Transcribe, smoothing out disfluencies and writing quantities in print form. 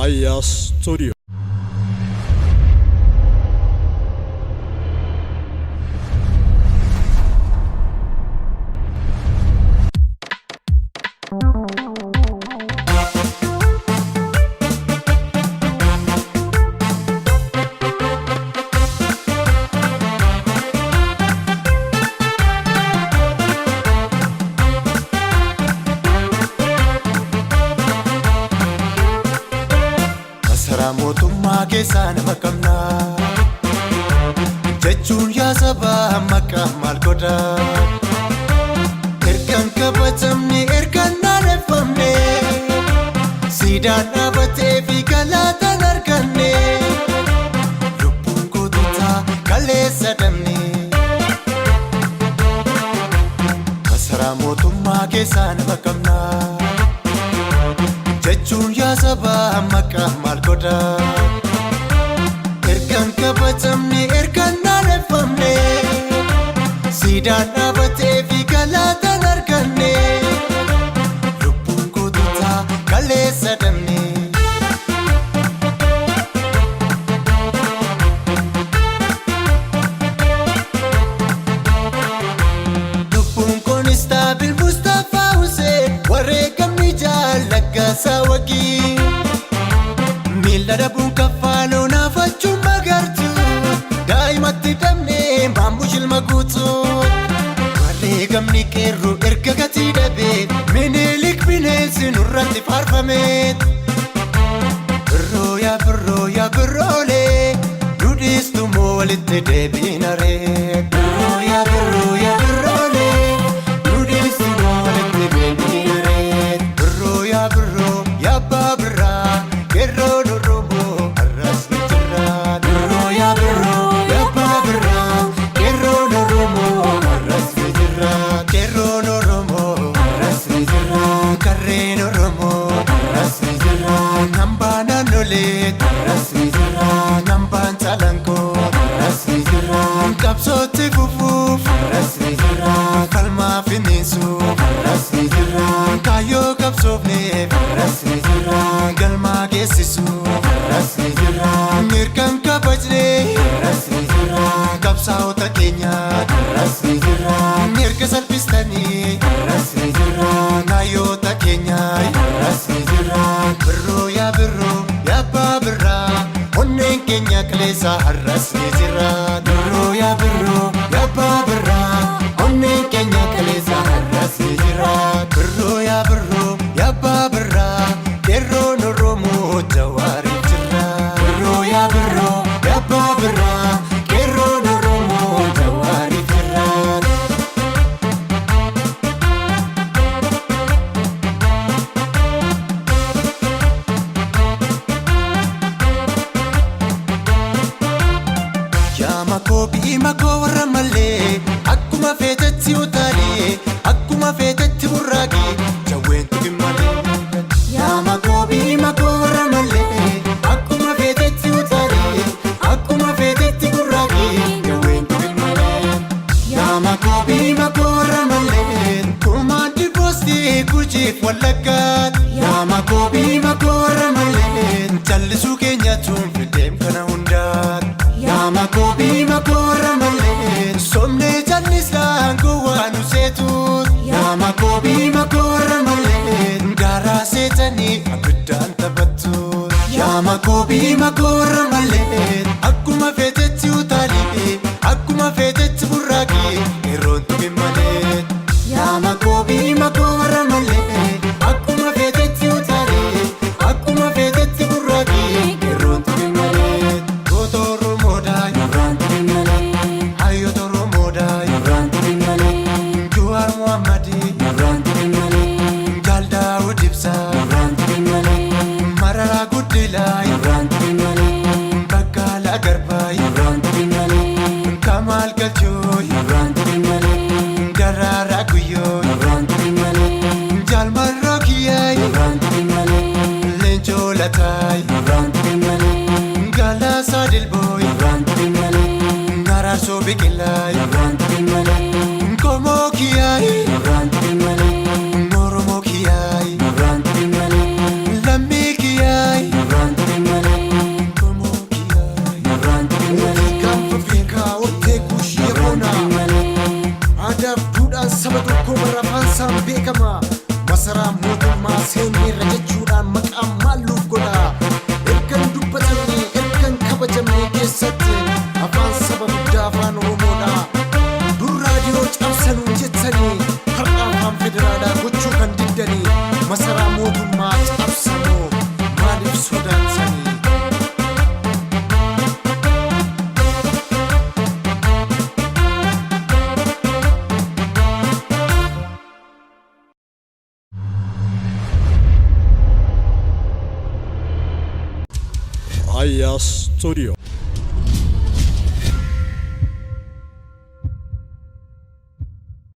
Aya Studio. Mootummaa keessaa nama qabna jechuun yaa saba maqaa maal godha ergaan kabajamne ergaan naaneffamne siidaan dhaabatee fi galaataan arganne lubbuun goototaa kaleessa dhabne masaraa mootummaa keessaa nama qabna jechuun yaa saba maqaa maal godha ergaan kabajamne ergaan naaneffamne siidaan dhaabatee fi galaataan arganne lubbuun goototaa kaleessa dhabne lubbuun kunis taabil Mustafaa Huseen wareegamni jaallaggasaa wagii miila dhabuun kaffaaloo naafachuun magartu daa'imatti dhabnee maammush ilma guutuu wareegamni qeerroo erga gatii dhabee Minilik bineensi nurratti faarfame birroo yaa birroolee dudhiistu moo walitti deebiinaree birroo yaa birroolee dudhiistu moo walitti deebiinaree birroo yaa abbaa birraa qeerroo Oromoo arras ni jira birroo yaa abbaa birraa qeerroo Oromoo arras ni jira qeerroo Oromoo arras ni jira qarreen Oromoo arras ni jira hambaan naannolee arras ni jira hambaan Calanqoo arras ni jira qabsootti fufuuf arras ni jira falmaa finiinsuuf arras ni jira kaayyoo qabsoofneef arras ni jira galmaa geessisuuf arras ni jira mirgaan kabajne arras ni jira qabsaa'ota keenya arras ni jira mirga salphistanii arras ni jira kaayyoota keenya arras ni jira birroo yaa abbaa birraa onneen keenya kaleessa arras ni jira birroo yaa abbaa birraa onneen keenya kaleessa arras ni jira birroo yaa abbaa birraa qeerroon Oromoo jawaariif jira birroo yaa abbaa birraa qeerroon Oromoo jawaariif jira yaa makoo bi'i makoo warra mallee akkuma feetetti utaalee akkuma feetetti burraaqee jawween tuqi malee yaa makoo bi'i makoo warra mallee akkuma feetetti utaalee akkuma feetetti burraaqee jawween tuqi malee yaa makoo bi'i makoo warra mallee kumaandi boostii Gujiif Wallaggaat yaa makoo bi'i makoo warra mallee jallisuu keenyatuun fideem kana hundaat yaa makoo bi'i makoo warra mallee somnee jallisaan gowwaan useetuut yaa makoo bi'i makoo warra mallee gaaraa seetanii abiddaan taphattuut yaa makoo bi'i makoo warra mallee akkuma feetetti utaalee akkuma feetetti burraaqee qeerroon tuqi malee yaa makoo bi'i makoo warra mallee akkuma feetetti utaalee akkuma feetetti burraaqee qeerroon tuqi malee goota Oromoodhaa yorraan tuqi malee hayyoota Oromoodhaa yorraan tuqi malee Jawaar Mohammadii yorraan tuqi malee Jaal Daawud Ibsaa yorraan tuqi malee Mararaa Guddilaa yorraan tuqi malee Baqqalaa Garbaa yorraan tuqi malee Kamaal Galchoo yorraan tuqi malee Daraaraa Guyyoo yorraan tuqi malee Jaal Marroo Kiyyaa yorraan tuqi malee Leencoo Lataa yorraan tuqi malee Galaasaa Dilboo yorraan tuqi malee Araarsoo Biqilaa yorraan tuqi malee Komoo Kiyyaa yorraan tuqi malee Oromoo Kiyyaa yorraan tuqi malee Lammii Kiyyaa yorraan Fayyaa Studio.